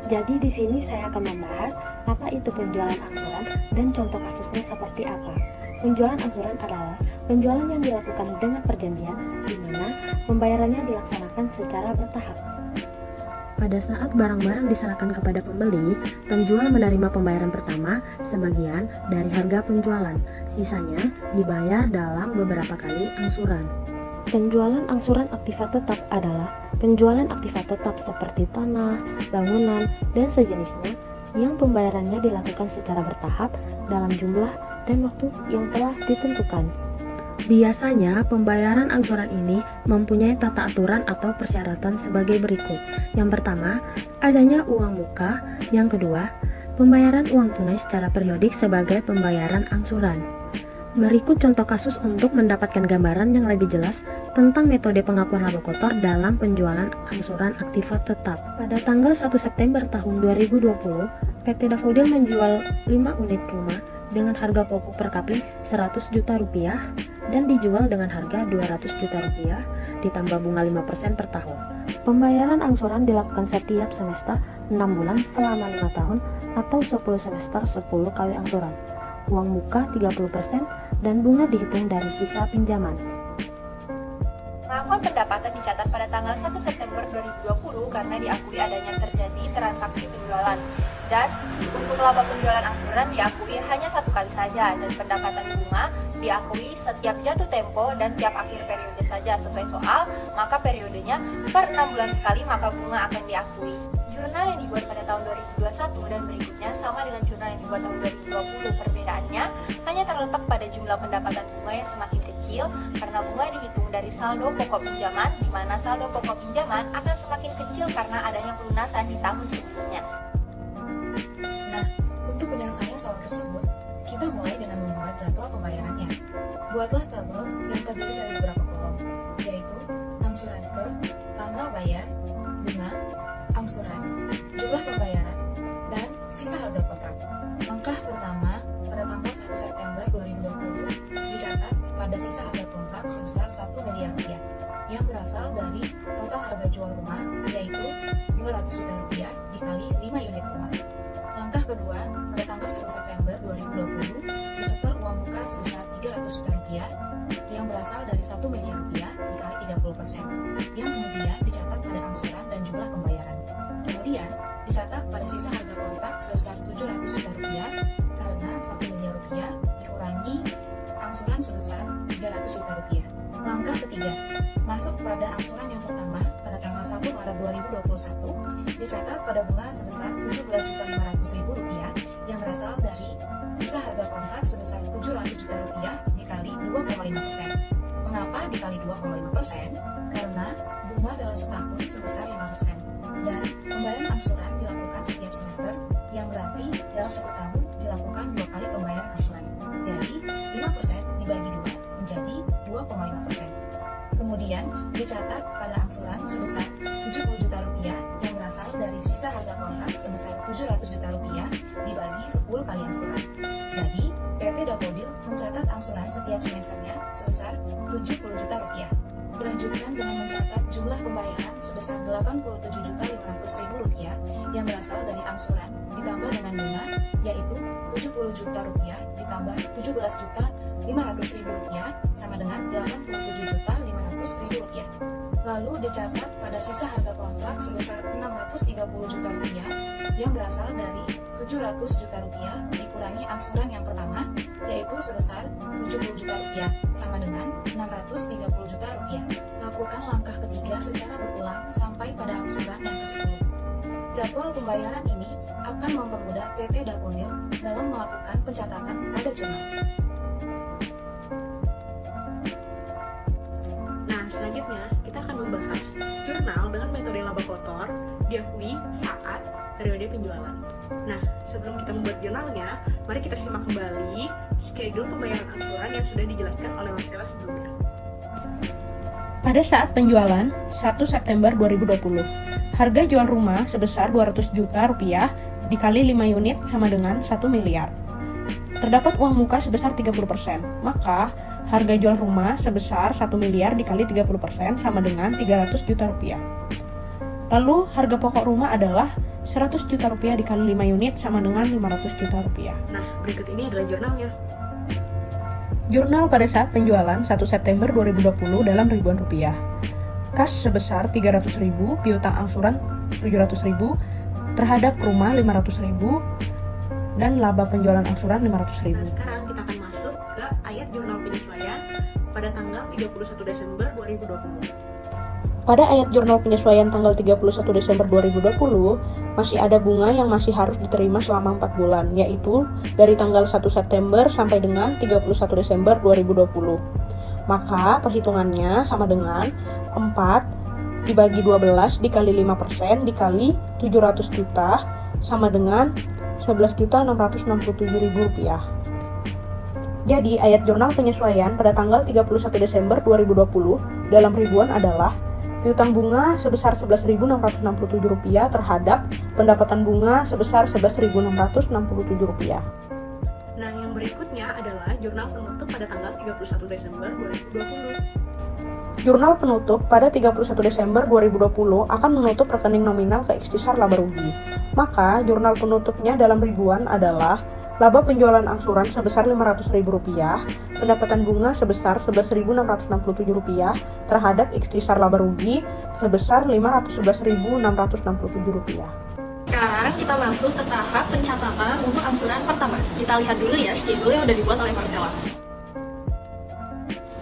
Jadi di sini saya akan membahas apa itu penjualan angsuran dan contoh kasusnya seperti apa. Penjualan angsuran adalah penjualan yang dilakukan dengan perjanjian di mana pembayarannya dilaksanakan secara bertahap. Pada saat barang-barang diserahkan kepada pembeli, penjual menerima pembayaran pertama sebagian dari harga penjualan. Sisanya dibayar dalam beberapa kali angsuran. Penjualan angsuran aktiva tetap adalah penjualan aktiva tetap seperti tanah, bangunan, dan sejenisnya yang pembayarannya dilakukan secara bertahap dalam jumlah dan waktu yang telah ditentukan. Biasanya, pembayaran angsuran ini mempunyai tata aturan atau persyaratan sebagai berikut. Yang pertama, adanya uang muka. Yang kedua, pembayaran uang tunai secara periodik sebagai pembayaran angsuran. Berikut contoh kasus untuk mendapatkan gambaran yang lebih jelas tentang metode pengakuan laba kotor dalam penjualan angsuran aktiva tetap. Pada tanggal 1 September tahun 2020, PT Daffodil menjual 5 unit rumah dengan harga pokok per kapling 100 juta rupiah dan dijual dengan harga 200 juta rupiah ditambah bunga 5% per tahun. Pembayaran angsuran dilakukan setiap semester 6 bulan selama 5 tahun atau 10 semester 10 kali angsuran. Uang muka 30% dan bunga dihitung dari sisa pinjaman. Pengakuan pendapatan dicatat pada tanggal 1 September 2020 karena diakui adanya terjadi transaksi penjualan. Dan untuk laba penjualan angsuran diakui hanya satu kali saja, dan pendapatan bunga diakui setiap jatuh tempo dan tiap akhir periode saja. Sesuai soal, maka periodenya per 6 bulan sekali maka bunga akan diakui. Jurnal yang dibuat pada tahun 2021 dan berikutnya sama dengan jurnal yang dibuat tahun 2020. Perbedaannya hanya terletak pada jumlah pendapatan bunga yang semakin kecil karena bunga dihitung dari saldo pokok pinjaman, di mana saldo pokok pinjaman akan semakin kecil karena adanya pelunasan di tahun sebelumnya. Nah, untuk penyelesaian soal tersebut, kita mulai dengan membuat jadwal pembayarannya. Buatlah tabel yang terdiri dari beberapa kolom, yaitu angsuran ke, tanggal bayar, bunga, angsuran, jumlah pembayaran, dan sisa harga kontrak. Langkah pertama, pada tanggal 1 September 2020, dicatat pada sisa harga kontrak sebesar 1 miliar rupiah, yang berasal dari total harga jual rumah, yaitu 200 juta rupiah dikali 5 unit rumah. Langkah kedua, pada tanggal 1 September 2020, disetor uang muka sebesar 300 juta rupiah yang berasal dari 1 miliar rupiah dikali 30%, yang kemudian dicatat pada angsuran dan jumlah pembayaran. Kemudian, dicatat pada sisa harga kontrak sebesar 700 juta rupiah karena 1 miliar rupiah dikurangi angsuran sebesar 300 juta rupiah. Langkah ketiga, masuk pada angsuran yang pertama pada tanggal 1 Maret 2021, dicatat pada bunga sebesar 17.500.000 rupiah yang berasal dari sisa harga kontrak sebesar 700 juta rupiah dikali 2,5%. Mengapa dikali 2,5%? Karena bunga dalam setahun sebesar 5%. Dan pembayaran angsuran dilakukan setiap semester, yang berarti dalam 1 tahun dilakukan 2 kali pembayaran angsuran. Jadi 5% dibagi 2 menjadi 2,5%. Kemudian dicatat pada angsuran sebesar 70 juta rupiah yang berasal dari sisa harga kontrak sebesar 700 juta rupiah dibagi 10 kali angsuran. Jadi PT Daffodil mencatat angsuran setiap semesternya sebesar 70 juta rupiah. Dilanjutkan dengan mencatat jumlah pembayaran sebesar 87.500.000 rupiah yang berasal dari angsuran ditambah dengan bunga, yaitu 70 juta rupiah ditambah 17.500.000 rupiah sama dengan 87.500.000 rupiah. Lalu dicatat pada sisa harga kontrak sebesar 630 juta rupiah yang berasal dari 700 juta rupiah dikurangi angsuran yang pertama, yaitu sebesar 70 juta rupiah sama dengan 630 juta rupiah. Lakukan langkah ketiga secara berulang sampai pada angsuran yang ke-10. Jadwal pembayaran ini akan mempermudah PT Daffodil dalam melakukan pencatatan pada jurnal. Nah, selanjutnya kita akan membahas jurnal dengan metode laba kotor diakui saat periode penjualan. Nah, sebelum kita membuat jurnalnya, mari kita simak kembali schedule pembayaran angsuran yang sudah dijelaskan oleh Marcella sebelumnya. Pada saat penjualan 1 September 2020, harga jual rumah sebesar 200 juta rupiah dikali 5 unit sama dengan 1 miliar. Terdapat uang muka sebesar 30%, maka harga jual rumah sebesar 1 miliar dikali 30% sama dengan 300 juta rupiah. Lalu harga pokok rumah adalah 100 juta rupiah dikali 5 unit sama dengan 500 juta rupiah. Nah, berikut ini adalah jurnalnya. Jurnal pada saat penjualan 1 September 2020 dalam ribuan rupiah. Kas sebesar 300.000, piutang angsuran 700.000, terhadap rumah 500.000, dan laba penjualan angsuran 500.000. Nah, sekarang kita akan masuk ke ayat jurnal penyesuaian pada tanggal 31 Desember 2020. Pada ayat jurnal penyesuaian tanggal 31 Desember 2020, masih ada bunga yang masih harus diterima selama 4 bulan, yaitu dari tanggal 1 September sampai dengan 31 Desember 2020. Maka perhitungannya sama dengan 4 dibagi 12 dikali 5% dikali 700 juta sama dengan 11.667.000 rupiah. Jadi ayat jurnal penyesuaian pada tanggal 31 Desember 2020 dalam ribuan adalah piutang bunga sebesar Rp11.667 terhadap pendapatan bunga sebesar Rp11.667. Nah, yang berikutnya adalah jurnal penutup pada tanggal 31 Desember 2020. Jurnal penutup pada 31 Desember 2020 akan menutup rekening nominal ke ikhtisar laba rugi. Maka, jurnal penutupnya dalam ribuan adalah laba penjualan angsuran sebesar Rp500.000, pendapatan bunga sebesar Rp11.667 terhadap ikhtisar laba rugi sebesar Rp511.667. Sekarang kita masuk ke tahap pencatatan untuk angsuran pertama. Kita lihat dulu ya schedule yang udah dibuat oleh Marcella.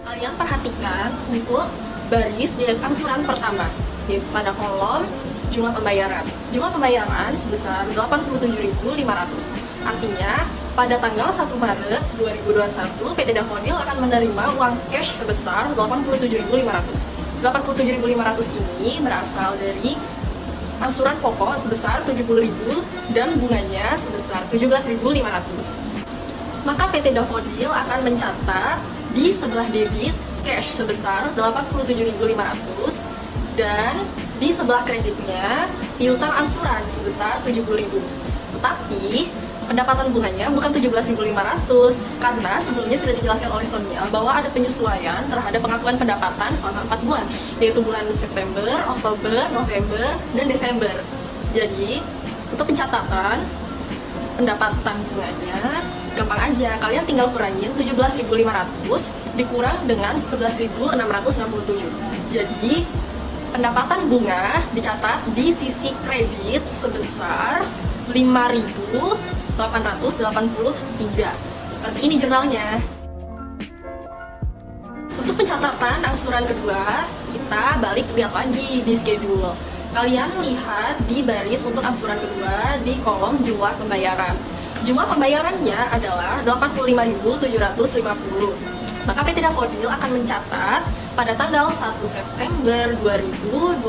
Kalian perhatikan untuk baris di angsuran pertama, yaitu pada kolom jumlah pembayaran. Jumlah pembayaran sebesar 87.500. Artinya, pada tanggal 1 Maret 2021, PT Davodil akan menerima uang cash sebesar 87.500. 87.500 ini berasal dari angsuran pokok sebesar 70.000 dan bunganya sebesar 17.500. Maka PT Davodil akan mencatat di sebelah debit cash sebesar 87.500 dan di sebelah kreditnya piutang angsuran sebesar 70.000. Tetapi pendapatan bunganya bukan 17.500 karena sebelumnya sudah dijelaskan oleh Sonia bahwa ada penyesuaian terhadap pengakuan pendapatan selama 4 bulan, yaitu bulan September, Oktober, November, dan Desember. Jadi untuk pencatatan pendapatan bunganya gampang aja, kalian tinggal kurangin 17.500 dikurang dengan 11.667. Jadi pendapatan bunga dicatat di sisi kredit sebesar 5.883. Seperti ini jurnalnya. Untuk pencatatan angsuran kedua, kita balik lihat lagi di schedule. Kalian lihat di baris untuk angsuran kedua di kolom jumlah pembayaran. Jumlah pembayarannya adalah 85.750. Maka PT Davodil akan mencatat pada tanggal 1 September 2021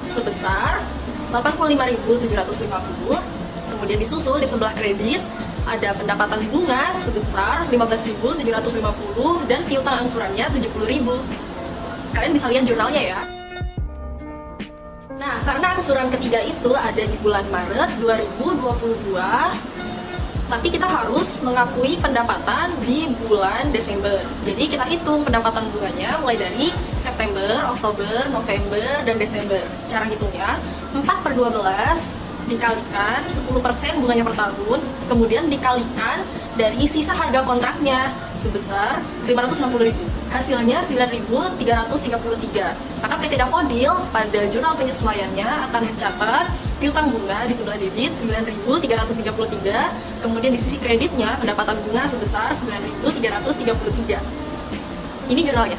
sebesar 85.750. Kemudian disusul di sebelah kredit ada pendapatan bunga sebesar 15.750 dan piutang angsurannya 70.000. Kalian bisa lihat jurnalnya ya. Nah, karena angsuran ketiga itu ada di bulan Maret 2022, tapi kita harus mengakui pendapatan di bulan Desember. Jadi kita hitung pendapatan bunganya mulai dari September, Oktober, November, dan Desember. Cara hitungnya 4/12 dikalikan 10% bunganya per tahun, kemudian dikalikan dari sisa harga kontraknya sebesar 560.000. Hasilnya 9.333. Maka PT Davodil pada jurnal penyesuaiannya akan mencatat piutang bunga di sebelah debit 9.333, kemudian di sisi kreditnya pendapatan bunga sebesar 9.333. Ini jurnalnya.